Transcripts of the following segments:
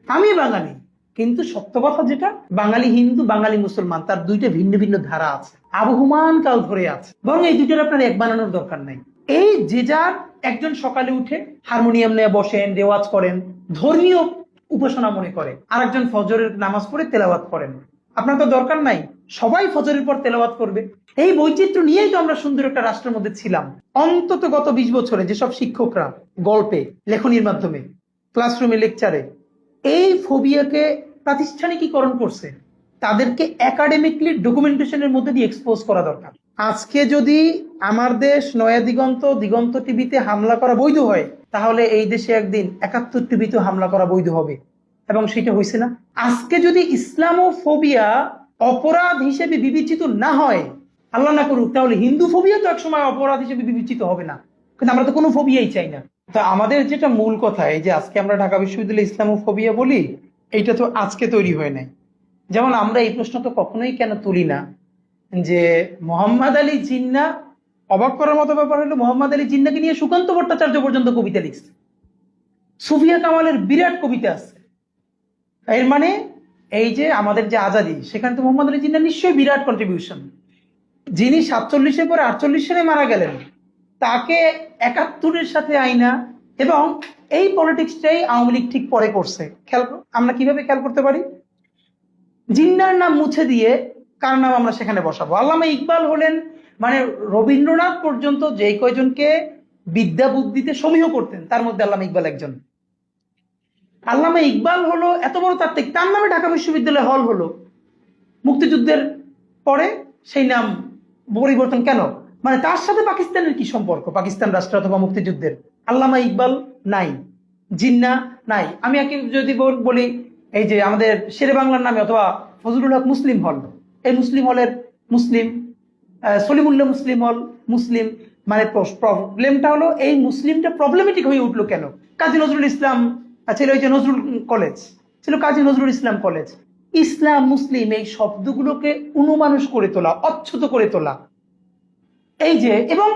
আমি বাঙালি, কিন্তু সত্য কথা যেটা, বাঙালি হিন্দু বাঙালি মুসলমান তার দুইটা ভিন্ন ভিন্ন ধারা আছে, আবহমান কাল ধরে আছে। বরং এই দুইটার আপনার এক বানানোর দরকার নাই। এই যে যার একজন সকালে উঠে হারমোনিয়াম নিয়ে বসেন, রেওয়াজ করেন, ধর্মীয় উপাসনা মনে করে, আরেকজন ফজরের নামাজ পড়ে তেলাওয়াত করেন। আপনার তো দরকার নাই সবাই ফজরের পর তেলাওয়াত করবে। এই বৈচিত্র্য নিয়েই তো আমরা সুন্দর একটা রাষ্ট্রের মধ্যে ছিলাম। অন্তত গত 20 বছরে যেসব শিক্ষকরা গল্পে, লেখনির মাধ্যমে, ক্লাসরুমে, লেকচারে এই ফোবিয়াকে প্রাতিষ্ঠানিকীকরণ করছে, তাদেরকে একাডেমিকলি ডকুমেন্টেশনের মধ্যে দিয়ে এক্সপোজ করা দরকার। আজকে যদি আমার দেশ নয়া দিগন্ত, দিগন্ত টিভিতে হামলা করা বৈধ হয়, তাহলে এই দেশে একদিন 71 টিভিতে হামলা করা বৈধ হবে, এবং সেটা হয়েছে না। আজকে যদি ইসলামোফোবিয়া অপরাধ হিসেবে বিবেচিত না হয়, আল্লাহ না করুক, তাহলে হিন্দু ফোবিয়া তো একসময় অপরাধ হিসেবে বিবেচিত হবে না। কিন্তু আমরা তো কোনো ফোবিয়াই চাই না। তো আমাদের যেটা মূল কথা, এই যে আজকে আমরা ঢাকা বিশ্ববিদ্যালয়ে ইসলামোফোবিয়া বলি, এইটা তো আজকে তৈরি হয় নাই। যেমন আমরা এই প্রশ্ন তো কখনোই কেন তুলি না যে মোহাম্মদ আলী জিন্না, অবাক করার মতো ব্যাপার হলো মোহাম্মদ আলী জিন্নাকে নিয়ে সুকান্ত ভট্টাচার্য পর্যন্ত কবিতা লিখছে, সুফিয়া কামালের বিরাট কবিতা আছে। এর মানে এই যে আমাদের যে আজাদি, সেখানে তো মোহাম্মদ আলী জিন্নার নিশ্চয়ই বিরাট কন্ট্রিবিউশন। যিনি 47-এর পরে 48 সালে মারা গেলেন, তাকে 71-এর সাথে আইনা, এবং এই পলিটিক্সটাই আওয়ামী লীগ ঠিক পরে করছে। খেয়াল আমরা কিভাবে খেয়াল করতে পারি, জিন্নার নাম মুছে দিয়ে কার নাম আমরা সেখানে বসাবো। আল্লামা ইকবাল হলেন, মানে রবীন্দ্রনাথ পর্যন্ত যে কয়জনকে বিদ্যা বুদ্ধিতে সমীহ করতেন, তার মধ্যে আল্লামা ইকবাল একজন। আল্লামা ইকবাল হলো এত বড় তাত্ত্বিক, তার নামে ঢাকা বিশ্ববিদ্যালয় হল হলো। মুক্তিযুদ্ধের পরে সেই নাম পরিবর্তন কেন? মানে তার সাথে পাকিস্তানের কি সম্পর্ক? পাকিস্তান রাষ্ট্র অথবা মুক্তিযুদ্ধের? আল্লামা ইকবাল নাই, জিন্না নাই। আমি একে যদি বলি, এই যে আমাদের শেরে বাংলার নামে অথবা ফজলুল হক মুসলিম হল, এই মুসলিম হলের মুসলিম, সলিমুল্লাহ মুসলিম হল মুসলিম, মানে প্রবলেমটা হলো এই মুসলিমটা প্রবলেমেটিক হয়ে উঠলো কেন? কাজী নজরুল ইসলাম ছিল, ওই যে নজরুল কলেজ ছিল, কাজী নজরুল ইসলাম কলেজ। ইসলাম মুসলিম এই শব্দগুলোকে অনুমানুষ করে তোলা, অচ্ছুত করে তোলা, এই যে, এবং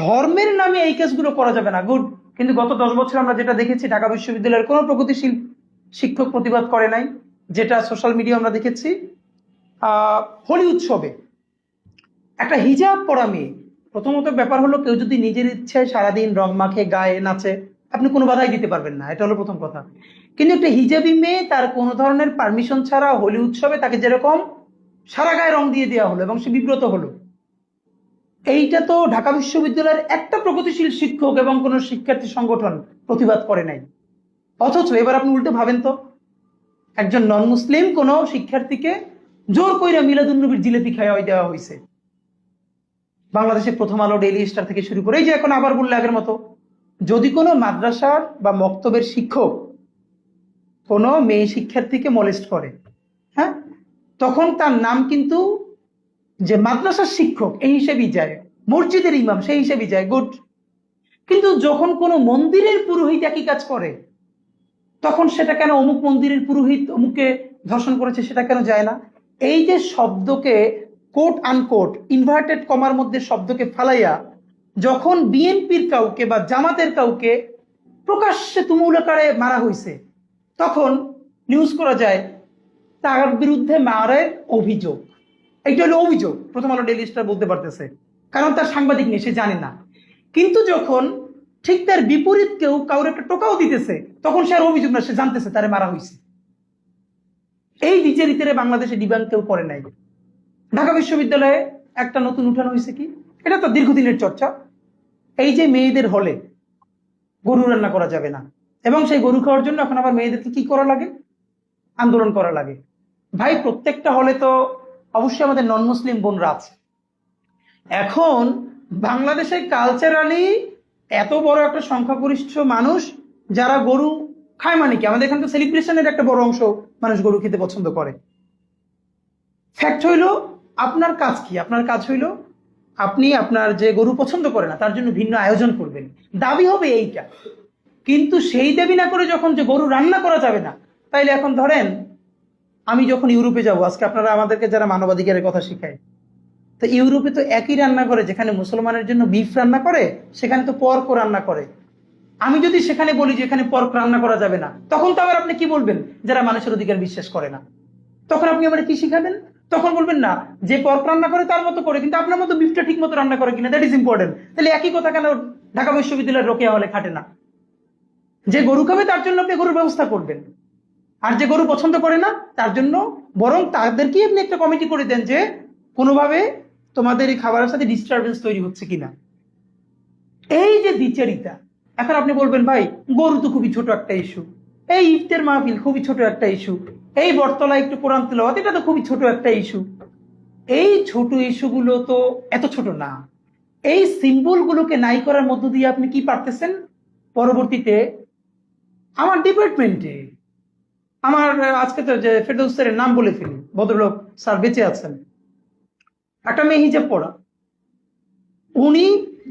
ধর্মের নামে এই কাজগুলো করা যাবে না, গুড। কিন্তু গত 10 বছর আমরা যেটা দেখেছি, ঢাকা বিশ্ববিদ্যালয়ের কোনো প্রগতিশীল শিক্ষক প্রতিবাদ করে নাই। যেটা সোশ্যাল মিডিয়া আমরা দেখেছি, হোলি উৎসবে একটা হিজাব পরা মেয়ে, প্রথমত ব্যাপার হলো, কেউ যদি নিজের ইচ্ছায় সারাদিন রং মাখে গায়ে নাচে, আপনি কোনো বাধাই দিতে পারবেন না, এটা হলো প্রথম কথা। কিন্তু একটা হিজাবি মেয়ে, তার কোনো ধরনের পারমিশন ছাড়া হোলি উৎসবে তাকে যেরকম সারা গায়ে রং দিয়ে দেওয়া হলো এবং সে বিব্রত হলো, এইটা তো ঢাকা বিশ্ববিদ্যালয়ের একটা প্রগতিশীল শিক্ষক এবং কোন শিক্ষার্থী সংগঠন প্রতিবাদ করে নাই। অথচ এবার আপনি উল্টে ভাবেন তো, একজন নন মুসলিম কোন শিক্ষার্থীকে জোর কইরা মিলাদুন্নবীর জিলেপি খাওয়াই দেওয়া হয়েছে। বাংলাদেশে প্রথম আলো, ডেইলি স্টার থেকে শুরু করে, এই যে এখন আবার বললে আগের মতো, যদি কোনো মাদ্রাসার বা মক্তবের শিক্ষক কোনো মেয়ে শিক্ষার্থীকে মলেস্ট করে, হ্যাঁ, তখন তার নাম কিন্তু যে মাদ্রাসার শিক্ষক এই হিসেবেই যায়, মসজিদের ইমাম সেই হিসেবেই যায়, গুড। কিন্তু যখন কোনো মন্দিরের পুরোহিত একই কাজ করে, তখন সেটা কেন অমুক মন্দিরের পুরোহিত অমুককে ধর্ষণ করেছে সেটা কেন যায় না? এই যে শব্দকে কোট আনকোট ইনভার্টেড কমার মধ্যে শব্দকে ফালাইয়া যখন বিএনপির কাউকে বা জামাতের কাউকে প্রকাশ্যে তুমুল আকারে মারা হয়েছে, তখন নিউজ করা যায় তার বিরুদ্ধে মারের অভিযোগ। এইটা হলো অভিযোগ, প্রথম আলো, ডেইলি স্টার বলতে পারতেছে, কারণ তার সাংবাদিক নেই, সে জানে না। কিন্তু যখন ঠিক তার বিপরীত কেউ কাউর একটা টোকাও দিতেছে, তখন সে আর অভিযোগ না, সে জানতেছে তারে মারা হয়েছে। এই বিচারিতারে বাংলাদেশে ডিবাঙ্ক কেউ করে নাই। ঢাকা বিশ্ববিদ্যালয়ে একটা নতুন উঠানো হয়েছে কি, এটা তো দীর্ঘদিনের চর্চা, এই যে মেয়েদের হলে গরু রান্না করা যাবে না, এবং সেই গরু খাওয়ার জন্য এখন আবার মেয়েদেরকে কি করা লাগে, আন্দোলন করা লাগে। ভাই, প্রত্যেকটা হলে তো অবশ্যই আমাদের নন মুসলিম বোনরা আছে। এখন বাংলাদেশে কালচারালি এত বড় একটা সংখ্যাগরিষ্ঠ মানুষ যারা গরু খায়, মানে কি আমাদের এখানে তো সেলিব্রেশনের একটা বড় অংশ মানুষ গরু খেতে পছন্দ করে। ফ্যাক্ট হইল, আপনার কাজ কি? আপনার কাজ হইল আপনি আপনার যে গরু পছন্দ করে না তার জন্য ভিন্ন আয়োজন করবেন, দাবি হবে এইটা। কিন্তু সেই দাবি না করে যখন যে গরু রান্না করা যাবে না, তাইলে এখন ধরেন আমি যখন ইউরোপে যাব, আজকে আপনারা আমাদেরকে যারা মানবাধিকারের কথা শিখায়, তো ইউরোপে তো একই রান্না করে, যেখানে মুসলমানের জন্য বিফ রান্না করে সেখানে তো পর্ক রান্না করে। আমি যদি সেখানে বলি যে এখানে পর্ক রান্না করা যাবে না, তখন তো আবার আপনি কি বলবেন? যারা মানুষের অধিকার বিশ্বাস করে না। তখন আপনি আমার কি শিখাবেন? তখন বলবেন না যে পর্ক রান্না করে তার মতো করে, কিন্তু আপনার মতো বিফটা ঠিক মতো রান্না করে কিনা, দ্যাট ইজ ইম্পর্টেন্ট। তাহলে একই কথা কেন ঢাকা বিশ্ববিদ্যালয়ের রোকেয়া হলে খাটে না? যে গরু খাবে তার জন্য আপনি গরুর ব্যবস্থা করবেন, আর যে গরু পছন্দ করে না তার জন্য বরং তাদেরকে আপনি একটা কমিটি করে দেন যে কোনোভাবে তোমাদের এই খাবারের সাথে ডিস্টারবেন্স তৈরি হচ্ছে কিনা। এই যে দ্বিচারিতা। এখন আপনি বলবেন ভাই গরু তো খুবই ছোট একটা ইস্যু, এই ইফতার মাহফিল খুবই ছোট একটা ইস্যু, এই বটতলা একটু কোরআন তেলাওয়াত এটা তো খুবই ছোট একটা ইস্যু। এই ছোট ইস্যুগুলো তো এত ছোট না। এই সিম্বল গুলোকে নাই করার মধ্য দিয়ে আপনি কি পারতেছেন? পরবর্তীতে আমার ডিপার্টমেন্টে আমার আজকে তো যে ফেরদৌস স্যারের নাম বলে ফেলি, ভদ্রলোক স্যার বেঁচে আছেন, একটা মেয়ে হিজাব পড়া, উনি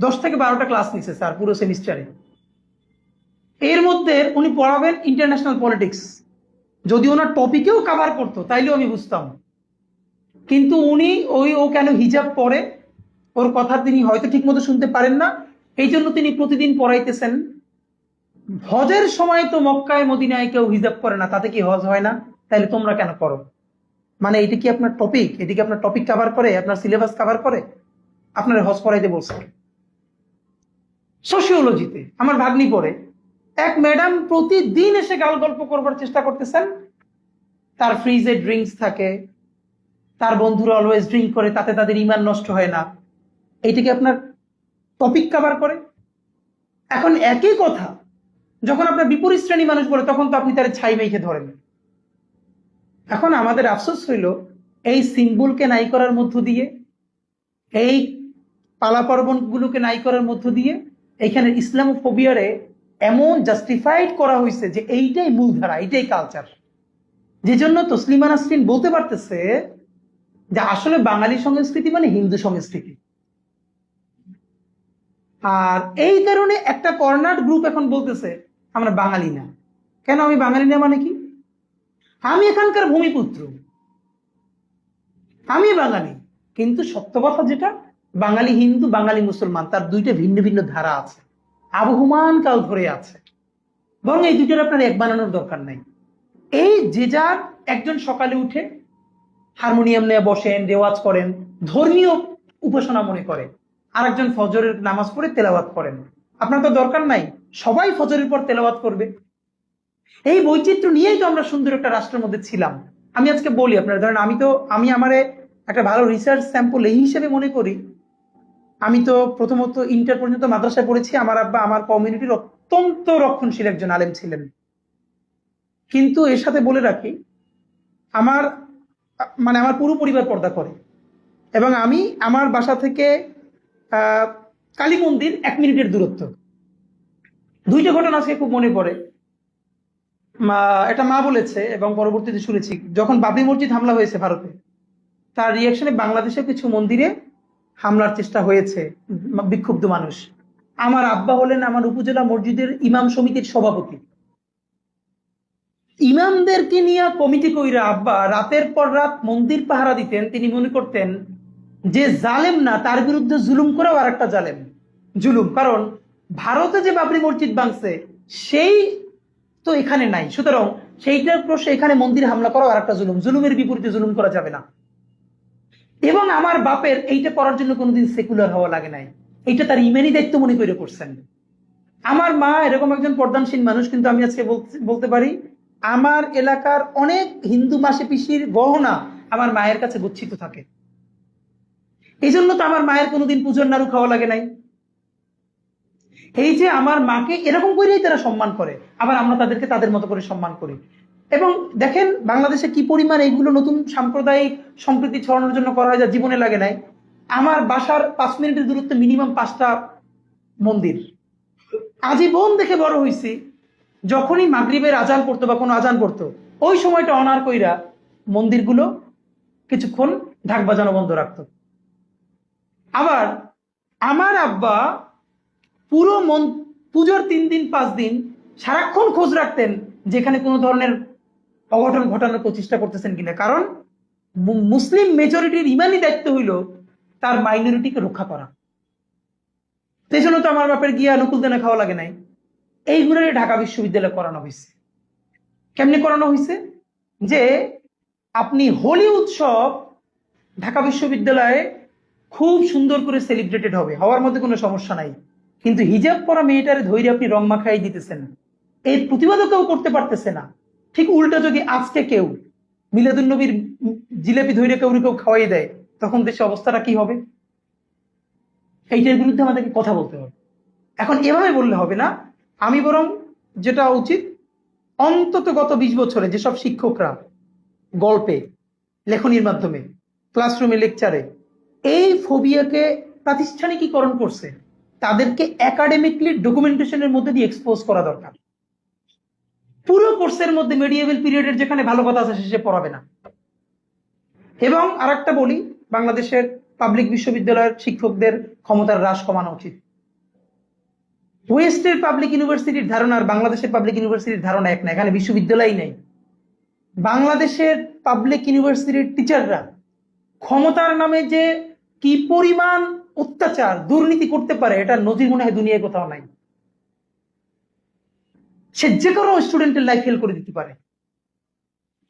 10 থেকে 12টা ক্লাস নিছে স্যার পুরো সেমিস্টারে। এর মধ্যে উনি পড়াবেন ইন্টারন্যাশনাল পলিটিক্স, যদি ওনার টপিকেও কাভার করতো তাইলেও আমি বুঝতাম। কিন্তু উনি ও কেন হিজাব পরে, ওর কথা তিনি হয়তো ঠিক মতো শুনতে পারেন না, এই জন্য তিনি প্রতিদিন পড়াইতেছেন। হজের সময় তো মক্কায় মদিনায় কেউ হিজাব করে না, তাতে কি হজ হয় না? তাহলে তোমরা কেন করো? মানে এটা কি আপনার টপিক? এদিকে আপনার টপিক কাভার করে, আপনার সিলেবাস কাভার করে? আপনার হজ পড়াইতে বলছে। সোশিওলজিতে আমার ভাগ্নি পড়ে, এক ম্যাডাম প্রতিদিন এসে গাল গল্প করবার চেষ্টা করতেছেন। তার ফ্রিজে ড্রিঙ্কস থাকে, তার বন্ধুরা অলওয়েজ ড্রিঙ্ক করে, তাতে তাদের ইমান নষ্ট হয় না। এইটাকে আপনার টপিক কাভার করে? এখন একই কথা যখন আপনার বিপরীত শ্রেণী মানুষ বলে, তখন তো আপনি তার ছাই মেখে ধরেন। এখন আমাদের আফসোস হইল এই সিম্বলকে নাই করার মধ্য দিয়ে, এই পালা পার্বণ গুলোকে নাই করার মধ্য দিয়ে এইখানে ইসলামোফোবিয়ারে এমন জাস্টিফাইড করা হয়েছে যে এইটাই মূলধারা, এইটাই কালচার। যে জন্য তসলিমা নাসরিন বলতে পারতেছে যে আসলে বাঙালি সংস্কৃতি মানে হিন্দু সংস্কৃতি। আর এই কারণে একটা কর্নার গ্রুপ এখন বলতেছে আমরা বাঙালি না। কেন আমি বাঙালি না মানে কি? আমি এখানকার ভূমিপুত্র, আমি বাঙালি, কিন্তু সত্য কথা যেটা, বাঙালি হিন্দু বাঙালি মুসলমান তার দুইটা ভিন্ন ভিন্ন ধারা আছে, আবহমান কাল ধরে আছে। বরং এই দুইটার আপনার এক বানানোর দরকার নাই। এই যে যার একজন সকালে উঠে হারমোনিয়াম নিয়ে বসেন, রেওয়াজ করেন, ধর্মীয় উপাসনা মনে করে, আর একজন ফজরের নামাজ পড়ে তেলাওয়াত করেন। আপনার তো দরকার নাই সবাই ফজরের পর তেলাওয়াত করবে। এই বৈচিত্র্য নিয়েই তো আমরা সুন্দর একটা রাষ্ট্রের মধ্যে ছিলাম। আমি আজকে বলি আপনার, ধরেন আমি আমারে একটা ভালো রিসার্চ স্যাম্পল এই হিসেবে মনে করি। আমি তো প্রথমত ইন্টার পর্যন্ত মাদ্রাসায় পড়েছি। আমার আব্বা আমার কমিউনিটির অত্যন্ত রক্ষণশীল একজন আলেম ছিলেন। কিন্তু এর সাথে বলে রাখি, আমার আমার পুরো পরিবার পর্দা করে, এবং আমি আমার বাসা থেকে কালী মন্দির 1 মিনিটের দূরত্ব। দুইটা ঘটনা আজকে খুব মনে পড়ে। এটা মা বলেছে এবং পরবর্তীতে শুনেছি, যখন বাবরি মসজিদ হামলা হয়েছে ভারতে, তার রিয়াকশনে বাংলাদেশে কিছু মন্দিরে হামলার চেষ্টা হয়েছে, বিক্ষুব্ধ মানুষ। আমার আব্বা হলেন আমার উপজেলা মসজিদের ইমাম সমিতির সভাপতি। ইমামদেরকে নিয়ে কমিটি কইরা আব্বা রাতের পর রাত মন্দির পাহারা দিতেন। তিনি মনে করতেন যে জালেম না, তার বিরুদ্ধে জুলুম করাও আর একটা জালেম জুলুম। কারণ ভারতে যে বাবরি মসজিদ ভাঙছে সেই তো এখানে নাই, সুতরাং সেইটার প্রশ্নে এখানে মন্দির হামলা করাও আর একটা জুলুম, জুলুমের বিপরীতে জুলুম করা যাবে না। এবং আমার বাপের এইটা করার জন্য কোনোদিন সেকুলার হওয়া লাগে নাই, এইটা তার ইমানি দায়িত্ব মনে করে করছেন। আমার মা এরকম একজন পর্দানশীল মানুষ, কিন্তু আমি আজকে বলতে পারি আমার এলাকার অনেক হিন্দু মাসে পিসির গহনা আমার মায়ের কাছে গচ্ছিত থাকে। এই জন্য তো আমার মায়ের কোনোদিন পুজোর নাড়ু খাওয়া লাগে নাই। এই যে আমার মাকে এরকম করেই তারা সম্মান করে, আবার আমরা তাদেরকে তাদের মতো করে সম্মান করি। এবং দেখেন বাংলাদেশে কি পরিমাণ এইগুলো নতুন সাম্প্রদায়িক সম্প্রীতি ছড়ানোর জন্য করা হয়, যা জীবনে লাগে নাই। আমার বাসার 5 মিনিটের দূরত্বে মিনিমাম 5টা মন্দির। আজীবন দেখে বড় হয়েছি, যখনই মাগরিবের আজান পড়তো বা কোনো আজান পড়তো, ওই সময়টা অনার কইরা মন্দিরগুলো কিছুক্ষণ ঢাক বাজানো বন্ধ রাখতো। আবার আমার আব্বা পুরো পুজোর 3 দিন 5 দিন সারাক্ষণ খোঁজ রাখতেন যেখানে কোনো ধরনের অঘটন ঘটানোর প্রচেষ্টা করতেছেন কিনা। কারণ মুসলিম মেজরিটির ইমানি দায়িত্ব হইল তার মাইনরিটিকে রক্ষা করা। সেই জন্য তো আমার বাপের গিয়া নকুল দানা খাওয়া লাগে নাই। এইগুলোই ঢাকা বিশ্ববিদ্যালয়ে করানো হয়েছে। কেমনে করানো হয়েছে? যে আপনি হোলি উৎসব ঢাকা বিশ্ববিদ্যালয়ে খুব সুন্দর করে সেলিব্রেটেড হবে, হওয়ার মধ্যে কোনো সমস্যা নাই, কিন্তু হিজাব পরা মেয়েটারে ধৈর্য আপনি রং মাখাই দিতেছেন, এর প্রতিবাদও কেউ করতে পারতেছে না। ঠিক উল্টা যদি আজকে কেউ মিলাদুন্নবীর জিলেপি ধৈর্য কেউ খাওয়াই দেয়, তখন দেশের অবস্থাটা কি হবে? এইটার বিরুদ্ধে আমাদেরকে কথা বলতে হবে। এখন এভাবে বললে হবে না। আমি বরং যেটা উচিত, অন্তত গত 20 বছরে যেসব শিক্ষকরা গল্পে, লেখনির মাধ্যমে, ক্লাসরুমে, লেকচারে এই ফোবিয়াকে প্রাতিষ্ঠানিকীকরণ করছে, তাদেরকে একাডেমিকলি ডকুমেন্টেশনের মধ্যে দিয়ে এক্সপোজ করা দরকার। পুরো কোর্সের মধ্যে মেডিয়েভেল পিরিয়ডের যেখানে ভালো কথা আছে সে পড়াবে না। এবং আরেকটা বলি, বাংলাদেশের পাবলিক বিশ্ববিদ্যালয়ের শিক্ষকদের ক্ষমতার হ্রাস কমানো উচিত। ওয়েস্টের পাবলিক ইউনিভার্সিটির ধারণা আর বাংলাদেশের পাবলিক ইউনিভার্সিটির ধারণা এক না। এখানে বিশ্ববিদ্যালয় নেই। বাংলাদেশের পাবলিক ইউনিভার্সিটির টিচাররা ক্ষমতার নামে যে কি পরিমাণ অত্যাচার, দুর্নীতি করতে পারে, এটা নজির মনে হয় দুনিয়ায় কোথাও নাই। সে যে কোনো স্টুডেন্টের লাইফ ফেল করে দিতে পারে।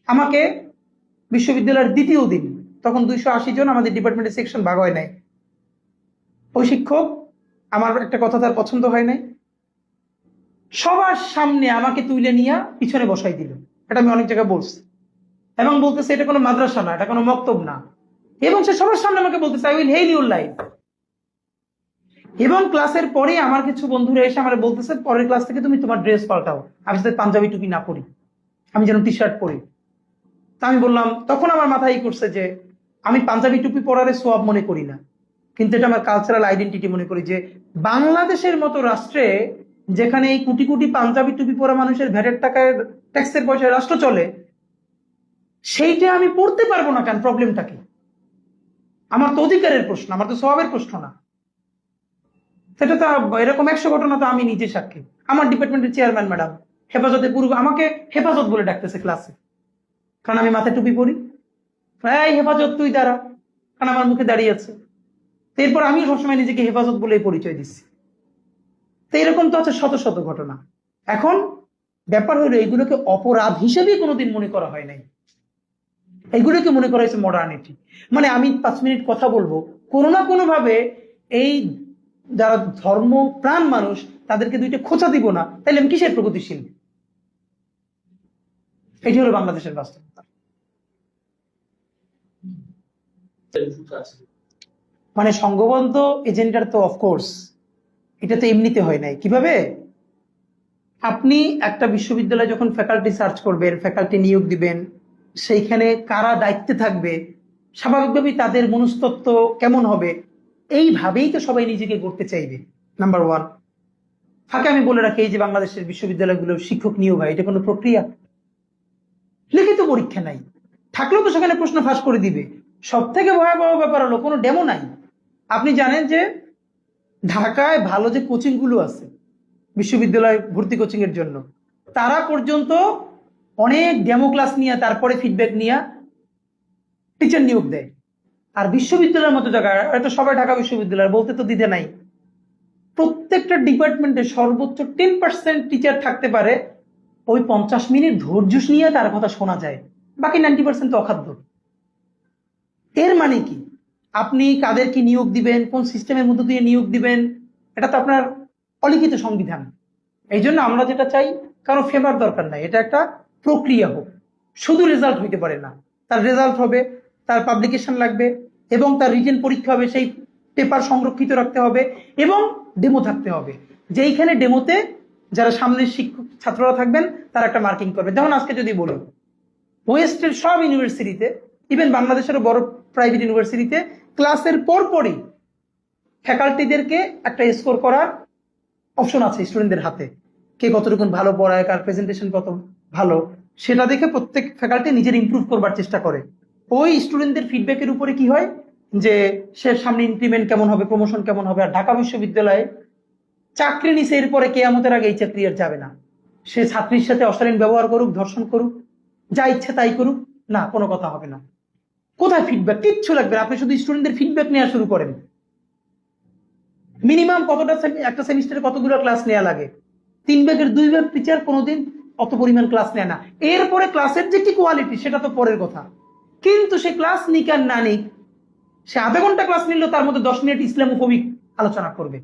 আমাকে বিশ্ববিদ্যালয়ের দ্বিতীয় দিন, তখন 280 জন, আমাদের ডিপার্টমেন্টের সেকশন ভাগ হয় নাই। ওই শিক্ষক, আমার একটা কথা তার পছন্দ হয় নাই, সবার সামনে আমাকে তুলে নিয়ে পিছনে বসাই দিল। এটা আমি অনেক জায়গায় বলছি, এবং বলতেছে এটা কোনো মাদ্রাসা না, এটা কোনো মক্তব না। এবং সে সবার সামনে আমাকে বলতেছে I will hell your life. এবং ক্লাসের পরে আমার কিছু বন্ধুরা এসে আমার বলতেছে পরের ক্লাস থেকে তুমি তোমার ড্রেস পাল্টাও, আমি যাতে পাঞ্জাবি টুপি না পরি, আমি যেন টি শার্ট পরি। তা আমি বললাম, তখন আমার মাথায় করছে যে আমি পাঞ্জাবি টুপি পরারে সোয়াব মনে করি না, কিন্তু এটা আমার কালচারাল আইডেন্টিটি মনে করি। যে বাংলাদেশের মতো রাষ্ট্রে, যেখানে এই কোটি কোটি পাঞ্জাবি টুপি পরা মানুষের ভ্যাটের টাকায়, ট্যাক্সের পয়সায় রাষ্ট্র চলে, সেইটা আমি পড়তে পারবো না কেন? প্রবলেমটা কি? আমার তো অধিকারের প্রশ্ন, আমার তো সোয়াবের প্রশ্ন না। সেটা তো এরকম 100 ঘটনা তো আমি নিজে সাক্ষী। আমার ডিপার্টমেন্টের চেয়ারম্যান ম্যাডাম হেফাজতে পূর্ব আমাকে হেফাজত বলে ডাকতেছে ক্লাসে, কারণ আমি মাথায় টুপি পরি। এই হেফাজত তুই দাঁড়া, কারণ আমার মুখে দাঁড়িয়ে আছে। এরপর আমি সবসময় নিজেকে হেফাজত বলে পরিচয় দিচ্ছি। তো এরকম তো আছে শত শত ঘটনা। এখন ব্যাপার হলো, এগুলোকে অপরাধ হিসেবে কোনোদিন মনে করা হয় নাই, এগুলোকে মনে করা হয়েছে মডার্নিটি। মানে আমি 5 মিনিট কথা বলবো, কোনো না কোনো ভাবে এই যারা ধর্ম প্রাণ মানুষ তাদেরকে দুইটা খোঁচা দিব না, তাহলে আমি কিসের প্রগতিশীল? এটি হলো বাংলাদেশের বাস্তবতা। মানে সংঘবদ্ধ এজেন্ডার তো অফকোর্স এটা তো এমনিতে হয় নাই। কিভাবে? আপনি একটা বিশ্ববিদ্যালয়ে যখন ফ্যাকাল্টি সার্চ করবেন, ফ্যাকাল্টি নিয়োগ দিবেন, সেইখানে কারা দায়িত্বে থাকবে, স্বাভাবিকভাবেই তাদের মনস্তত্ত্ব কেমন হবে, এইভাবেই তো সবাই নিজেকে গড়তে চাইবে। নাম্বার 1। ফাঁকে আমি বলে রাখি, এই যে বাংলাদেশের বিশ্ববিদ্যালয়গুলো শিক্ষক নিয়োগ হয়, এটা কোনো প্রক্রিয়া? লিখিত পরীক্ষা নাই, থাকলেও তো সেখানে প্রশ্ন ফাঁস করে দিবে। সব থেকে ভয়াবহ ব্যাপার হলো কোনো ডেমো নাই। আপনি জানেন যে ঢাকায় ভালো যে কোচিং গুলো আছে বিশ্ববিদ্যালয় ভর্তি কোচিং এর জন্য, তারা পর্যন্ত অনেক ডেমো ক্লাস নিয়ে তারপরে ফিডব্যাক নিয়ে টিচার নিয়োগ দেয়। আর বিশ্ববিদ্যালয়ের মতো জায়গায়, হয়তো সবাই ঢাকা বিশ্ববিদ্যালয় বলতে তো দিতে নাই, প্রত্যেকটা ডিপার্টমেন্টে সর্বোচ্চ 10% টিচার থাকতে পারে, ওই 50 মিনিট ধৈর্য নিয়ে তার কথা শোনা যায়, বাকি 90% তো অখাদ্য। এর মানে কি? আপনি কাদেরকে নিয়োগ দিবেন, কোন সিস্টেমের মধ্যে দিয়ে নিয়োগ দিবেন, এটা তো আপনার অলিখিত সংবিধান। এই জন্য আমরা যেটা চাই, কারো ফেভার দরকার নাই, এটা একটা প্রক্রিয়া হোক। শুধু রেজাল্ট হইতে পারে না, তার রেজাল্ট হবে, তার পাবলিকেশন লাগবে, এবং তার রিটেন পরীক্ষা হবে, সেই পেপার সংরক্ষিত রাখতে হবে, এবং ডেমো থাকতে হবে, যেইখানে ডেমোতে যারা সামনের শিক্ষক ছাত্ররা থাকবেন তারা একটা মার্কিং করবে। যেমন আজকে যদি বলি, ওয়েস্টের সব ইউনিভার্সিটিতে, ইভেন বাংলাদেশের বড় প্রাইভেট ইউনিভার্সিটিতে, ক্লাসের পরপরই ফ্যাকাল্টিদেরকে একটা স্কোর করার অপশন আছে স্টুডেন্টদের হাতে, কে কতটুকু ভালো পড়ায়, কার প্রেজেন্টেশন কত ভালো, সেটা দেখে প্রত্যেক ফ্যাকাল্টি নিজের ইমপ্রুভ করবার চেষ্টা করে। ওই স্টুডেন্টদের ফিডব্যাকের উপরে কি হয় যে সে সামনে ইনক্রিমেন্ট কেমন হবে, প্রমোশন কেমন হবে। আর ঢাকা বিশ্ববিদ্যালয়ে চাকরি নিছে, এরপরে কেয়ামতের আগে এই চাকরি আর যাবে না। সে ছাত্রীর সাথে অশালীন ব্যবহার করুক, ধর্ষণ করুক, যা ইচ্ছে তাই করুক, না, কোনো কথা হবে না। কোথায় ফিডব্যাক? কিচ্ছু লাগবে না, আপনি শুধু স্টুডেন্টদের ফিডব্যাক নেওয়া শুরু করেন। মিনিমাম কতটা, একটা সেমিস্টারে কতগুলো ক্লাস নেওয়া লাগে, 3 ভাগের 2 ভাগ টিচার কোনোদিন অত পরিমাণ ক্লাস নেয় না। এরপরে ক্লাসের যে কি কোয়ালিটি সেটা তো পরের কথা, কিন্তু সে ক্লাস নিক আর না নিক, সে আধা ঘন্টা ক্লাস নিলেও তার মধ্যে 10 মিনিট ইসলামোফোবিক আলোচনা করবে।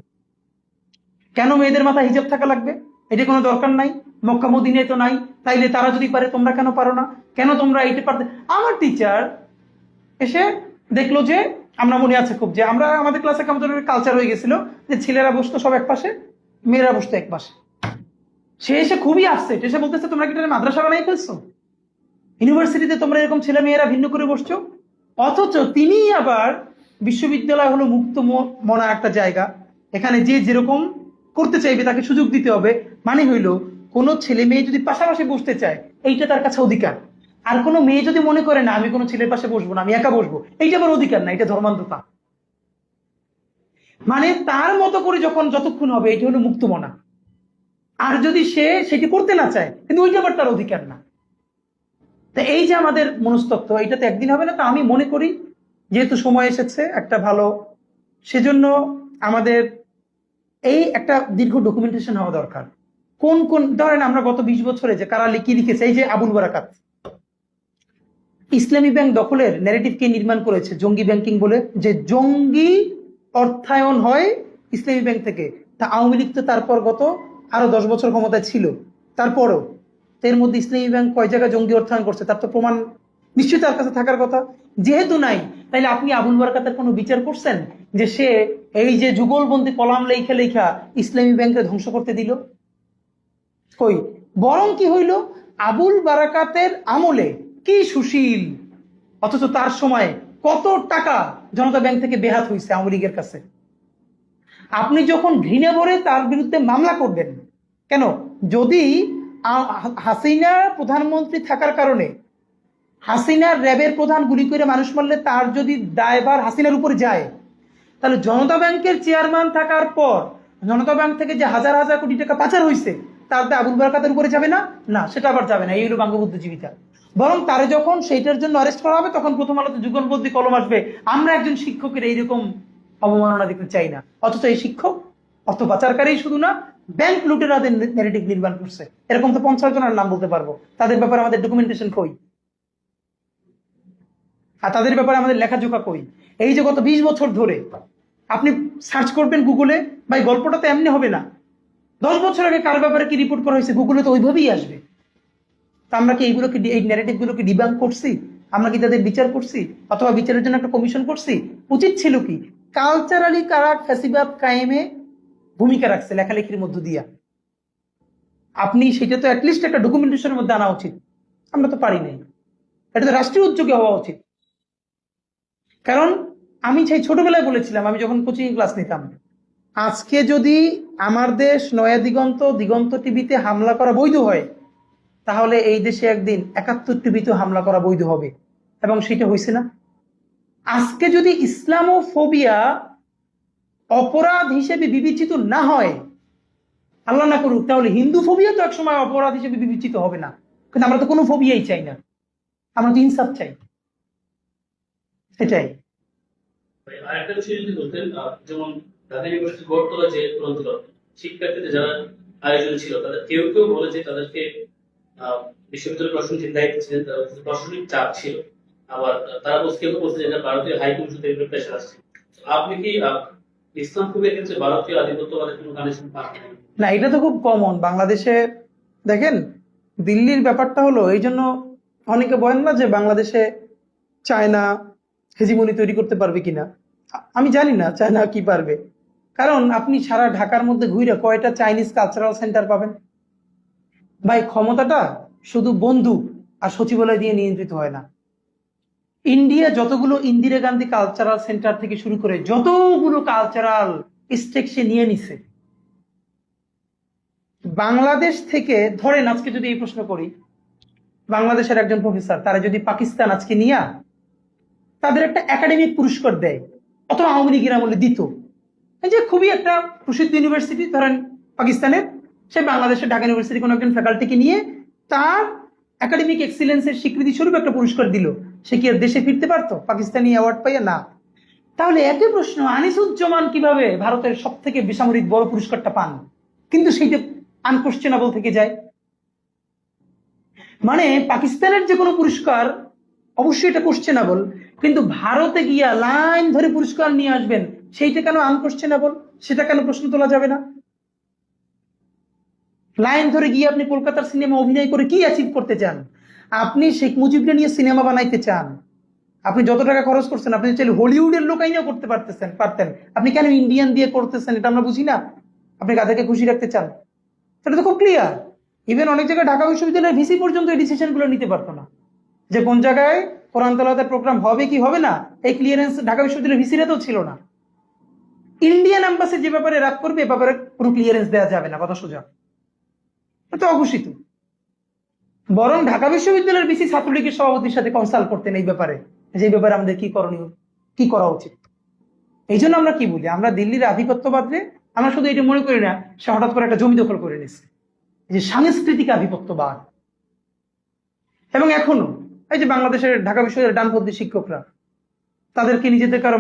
কেন মেয়েদের মাথায় হিজাব থাকা লাগবে? এটা কোনো দরকার নাই, মক্কা মদিনায় তো নাই, তাইলে তারা যদি পারে তোমরা কেন পারো না? কেন তোমরা এইটা পারতে? আমার টিচার এসে দেখলো যে, আমরা মনে আছে খুব, যে আমরা আমাদের ক্লাসে কেমন কালচার হয়ে গেছিল যে ছেলেরা বসতো সব এক পাশে, মেয়েরা বসতো এক পাশে। সে এসে খুবই আপসেট, এসে বলতেছে তোমরা কি এটা মাদ্রাসা বানাই ফেলছো? ইউনিভার্সিটিতে তোমরা এরকম ছেলে মেয়েরা ভিন্ন করে বসছো। অথচ তিনি আবার বিশ্ববিদ্যালয় হলো মুক্ত মনা একটা জায়গা, এখানে যে যেরকম করতে চাইবে তাকে সুযোগ দিতে হবে। মানে হইল, কোনো ছেলে মেয়ে যদি পাশাপাশি বসতে চায় এইটা তার কাছে অধিকার, আর কোনো মেয়ে যদি মনে করে না আমি কোনো ছেলের পাশে বসবো না, আমি একা বসবো, এইটা আবার অধিকার না, এটা ধর্মান্ধতা। মানে তার মতো করে যতক্ষণ হবে এটা হলো মুক্ত মনা। আর যদি সে সেটি করতে না চায়, কিন্তু ওইটা আবার তার অধিকার না। তা এই যে আমাদের মনস্তত্ব, এইটাতে একদিন হবে না। তো আমি মনে করি যেহেতু সময় এসেছে একটা ভালো, সেজন্য আমাদের এই একটা দীর্ঘ ডকুমেন্টেশন হওয়া দরকার। কোন কোন, ধরেন আমরা গত 20 বছরে যে কারা কি লিখেছে, এই যে আবুল বারাকাত ইসলামী ব্যাংক দখলের ন্যারেটিভ কে নির্মাণ করেছে? জঙ্গি ব্যাংকিং বলে, যে জঙ্গি অর্থায়ন হয় ইসলামী ব্যাংক থেকে। তা আওয়ামী লীগ তো তারপর গত আরো 10 বছর ক্ষমতায় ছিল, তারপরও এর মধ্যে ইসলামী ব্যাংক কয় জায়গায় জঙ্গি অর্থায়ন করছে তার তো প্রমাণ নিশ্চয়ই তার কাছে থাকার কথা। যেহেতু নাই, তাইলে আপনি আবুল বারাকাতের কোনো বিচার করছেন যে সে এই যে যুগলবন্দি কলাম লেখা লেখা ইসলামী ব্যাংকে ধ্বংস করতে দিল? কই, বরং কি হইল, আবুল বারাকাতের আমলে কি সুশীল, অথচ তার সময় কত টাকা জনতা ব্যাংক থেকে বেহাত হয়েছে আওয়ামী লীগের কাছে। আপনি যখন ঘৃণা ভরে তার বিরুদ্ধে মামলা করবেন, কেন? যদি হাসিনা প্রধানমন্ত্রী থাকার কারণে হাসিনার র্যাবের প্রধান গুলি করে মানুষ মারলে তার যদি দায়ভার হাসিনার উপরে যায়, তাহলে জনতা ব্যাংকের চেয়ারম্যান থাকার পর জনতা ব্যাংক থেকে যে হাজার হাজার কোটি টাকা পাচার হয়েছে তার দায় আবুল বারাকাতের উপরে যাবে না? না, সেটা আবার যাবে না। এই হলো বঙ্গবুদ্ধিজীবিতা। বরং তারে যখন সেইটার জন্য অ্যারেস্ট করা হবে তখন প্রথম আলোতে যুগলবন্দি কলম আসবে, আমরা একজন শিক্ষকের এইরকম অবমাননা দেখতে চাই না। অথচ এই শিক্ষক অর্থ পাচারকারী শুধু না, ব্যাংক লুটেরাদের ন্যারেটিভ নির্মাণ করছে। এরকম তো 50 জনের নাম বলতে পারবো, তাদের ব্যাপারে আমাদের ডকুমেন্টেশন কই? আর তাদের ব্যাপারে আমাদের লেখাজোখা কই? এই যে গত 20 বছর ধরে আপনি সার্চ করবেন গুগলে, ভাই গল্পটা তো এমনি হবে না। 10 বছর আগে কার ব্যাপারে কি রিপোর্ট করা হয়েছে গুগলে তো ওইভাবেই আসবে। তা আমরা কি এইগুলোকে, এই ন্যারেটিভ গুলোকে ডিবাঙ্ক করছি? আমরা কি তাদের বিচার করছি, অথবা বিচারের জন্য একটা কমিশন করছি? উচিত ছিল কি, কালচারালি কারা ফ্যাসিবাদ কায়েমে ভূমিকা রাখছে লেখালেখির মধ্য দিয়া, আপনি সেটা তো অ্যাটলিস্ট একটা ডকুমেন্টেশনের মধ্যে আনা উচিত। আমরা তো পারি নাই। এটা তো রাষ্ট্রীয় উদ্যোগে হওয়া উচিত। কারণ আমি সেই ছোটবেলায় বলেছিলাম, আমি যখন কোচিং ক্লাস নিতাম, আজকে যদি আমার দেশ নয়া দিগন্ত দিগন্ত টিভিতে হামলা করা বৈধ হয়, তাহলে এই দেশে একদিন 71 টিভিতে হামলা করা বৈধ হবে। এবং সেটা হয়েছে না। আজকে যদি ইসলামোফোবিয়া অপরাধ হিসেবে বিবেচিত না হয়, আল্লাহ না করুক, তাহলে হিন্দু ফোবিয়া তো একসময় অপরাধ হিসেবে বিবেচিত হবে না। কিন্তু আমরা তো কোনো ফোবিয়াই চাই না, আমরা তো ইনসাফ চাই। সেটাই। আরেকটা বিষয় যদি বলতেন, যেমন ঢাকা ইউনিভার্সিটি গড়তলা যে গ্রন্থাগার, শিক্ষার্থীদের যারা আয়োজন ছিল তাদের কেউ কেউ বলে যে তাদেরকে বিশ্ববিদ্যালয় প্রশাসনিক দায়িত্ব ছিলেন, প্রশাসনিক চাপ ছিল। আবার তারা কেউ বলছে যে ভারতীয় হাইকমিশন থেকে প্রেশার আসছে। আপনি কি ইসলাম খুবের ক্ষেত্রে ভারতীয় আধিপত্যবাদের কোনো কানেকশন পান? না, এটা তো খুব কমন বাংলাদেশে। দেখেন, দিল্লির ব্যাপারটা হলো এই জন্য অনেকে বলেন না যে বাংলাদেশে চায়না হেজিমনি তৈরি করতে পারবে কিনা। আমি জানি না চায়না কি পারবে, কারণ আপনি সারা ঢাকার মধ্যে ঘুরে কয়টা চাইনিজ কালচারাল সেন্টার পাবেন? ভাই, ক্ষমতাটা শুধু বন্দুক আর সচিবালয় দিয়ে নিয়ন্ত্রিত হয় না। ইন্ডিয়া যতগুলো ইন্দিরা গান্ধী কালচারাল সেন্টার থেকে শুরু করে যতগুলো কালচারাল স্টেক সে নিয়ে নিছে, বাংলাদেশ থেকে ধরেন আজকে যদি এই প্রশ্ন করি, বাংলাদেশের একজন প্রফেসর তারা যদি পাকিস্তান আজকে নিয়ে তাদের একটা একাডেমিক পুরস্কার দেয়, অথবা আওয়ামী লীগের আমলে দিত, এই যে খুবই একটা প্রসিদ্ধ ইউনিভার্সিটি ধরেন পাকিস্তানের, সে বাংলাদেশের ঢাকা ইউনিভার্সিটি কোনো একজন ফ্যাকাল্টিকে নিয়ে তার একাডেমিক এক্সিলেন্সের স্বীকৃতি স্বরূপ একটা পুরস্কার দিল, সে কি আর দেশে ফিরতে পারতো পাকিস্তানি অ্যাওয়ার্ড পাইয়া? না। তাহলে একই প্রশ্ন, আনিসুজ্জামান কিভাবে ভারতের সব থেকে বেসামরিক বড় পুরস্কারটা পান, কিন্তু সেইটা আনকোশ্চেনেবল থেকে যায়। মানে পাকিস্তানের যে কোনো পুরস্কার অবশ্যই এটা কোশ্চেনেবল, কিন্তু ভারতে গিয়া লাইন ধরে পুরস্কার নিয়ে আসবেন, সেইটা কেন আনকোশ্চেনেবল? সেটা কেন প্রশ্ন তোলা যাবে না? লাইন ধরে গিয়ে আপনি কলকাতার সিনেমা অভিনয় করে কি অ্যাচিভ করতে চান? আপনি শেখ মুজিবকে নিয়ে সিনেমা বানাইতে চান, আপনি যত টাকা খরচ করছেন আপনি চাইলে হলিউডের লোক আইনাও করতে পারতেন, আপনি কেন ইন্ডিয়ান দিয়ে করতেছেন? এটা আমরা বুঝি না। আপনি কাদেরকে খুশি রাখতে চান? সেটা তো খুব ক্লিয়ার। ইভেন অনেক জায়গায় ঢাকা বিশ্ববিদ্যালয়ের ভিসি পর্যন্ত এই ডিসিশন গুলো নিতে পারতো না, যে কোন জায়গায় কোরআন তেলাওয়াতের প্রোগ্রাম হবে কি হবে না, এই ক্লিয়ারেন্স ঢাকা বিশ্ববিদ্যালয়ের ভিসিরাতেও ছিল না। ইন্ডিয়ান এম্বাসি যে ব্যাপারে রাগ করবে, এ ব্যাপারে কোনো ক্লিয়ারেন্স দেওয়া যাবে না, কথা সোজা। তো অঘোষিত। বরং ঢাকা বিশ্ববিদ্যালয়ের ভিসি ছাত্রলীগের সভাপতির সাথে কনসাল্ট করতেন এই ব্যাপারে, যে এই ব্যাপারে আমাদের কি করণীয়, কি করা উচিত। এই জন্য আমরা কি বলি, আমরা দিল্লির আধিপত্যবাদে আমরা শুধু এটা মনে করি না সে হঠাৎ করে একটা জমি দখল করে নিচ্ছে, এই যে সাংস্কৃতিক আধিপত্যবাদ। এবং এখনো এই যে বাংলাদেশের ঢাকা বিশ্ববিদ্যালয়ের ডানপন্থী শিক্ষকরা, তাদেরকে নিজেদের কারো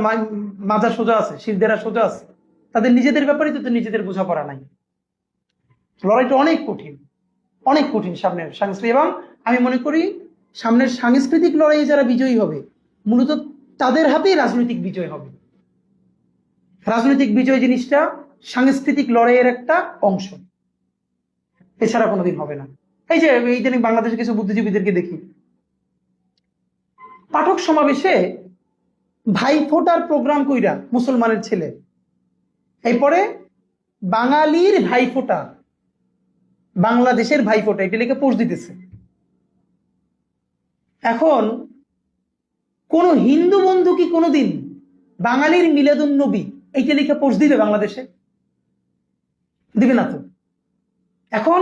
মাজা সোজা আছে, শিরদেরা সোজা আছে, তাদের নিজেদের ব্যাপারে তো নিজেদের বোঝাপড়া নাই। লড়াইটা অনেক কঠিন, অনেক কঠিন সামনের সাংস্কৃতিক। এবং আমি মনে করি সামনের সাংস্কৃতিক লড়াইয়ে যারা বিজয়ী হবে, মূলত তাদের হাতেই রাজনৈতিক বিজয় হবে। রাজনৈতিক বিজয় জিনিসটা সাংস্কৃতিক লড়াইয়ের একটা অংশ, এছাড়া কোনোদিন হবে না। এই যে ইদানিং বাংলাদেশে কিছু বুদ্ধিজীবীদেরকে দেখি পাঠক সমাবেশে ভাইফোঁটার প্রোগ্রাম কইরা, মুসলমানের ছেলে, এরপরে বাঙালির ভাইফোঁটা, বাংলাদেশের ভাইফোঁটা, এটা লিখে পোস্ট দিতেছে। এখন কোন হিন্দু বন্ধু কি কোনোদিন বাঙালির মিলাদুন নবী এইটা লিখে পোস্ট দিবে বাংলাদেশে? দিবে না তো। এখন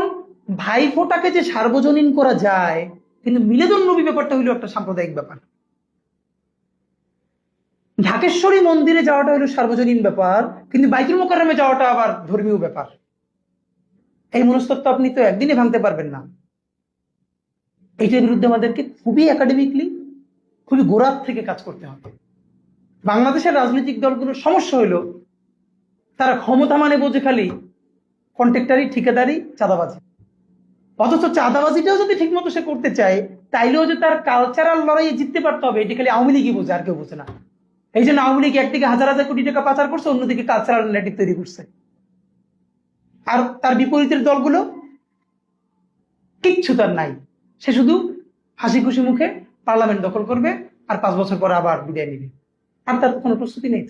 ভাইফোঁটাকে যে সার্বজনীন করা যায়, কিন্তু মিলাদুন নবী ব্যাপারটা হইলো একটা সাম্প্রদায়িক ব্যাপার। ঢাকেশ্বরী মন্দিরে যাওয়াটা হলো সার্বজনীন ব্যাপার, কিন্তু বাইতুল মোকাররমে যাওয়াটা আবার ধর্মীয় ব্যাপার। এই মনস্তত্ব আপনি তো একদিনে ভাঙতে পারবেন না। এইটার বিরুদ্ধে আমাদেরকে খুবই একাডেমিকলি, খুবই গোড়ার থেকে কাজ করতে হবে। বাংলাদেশের রাজনৈতিক দলগুলোর সমস্যা হলো তারা ক্ষমতা মানে বোঝে খালি কন্ট্রাক্টারি, ঠিকাদারি, চাঁদাবাজি। অথচ চাঁদাবাজিটাও যদি ঠিক মতো সে করতে চায়, তাইলেও যে তার কালচারাল লড়াইয়ে জিততে পারতে হবে, এটি খালি আওয়ামী লীগই বোঝে, আর কেউ বোঝে না। এই জন্য আওয়ামী লীগ একদিকে হাজার হাজার কোটি টাকা পাচার করছে, অন্যদিকে কালচারাল ন্যারেটিভ তৈরি করছে। আর তার বিপরীতের দলগুলো কিচ্ছু তার নাই, সে শুধু হাসি খুশি মুখে পার্লামেন্ট দখল করবে আর 5 বছর পর আবার বিদায় নিবে, আর তার কোনো প্রস্তুতি নেই।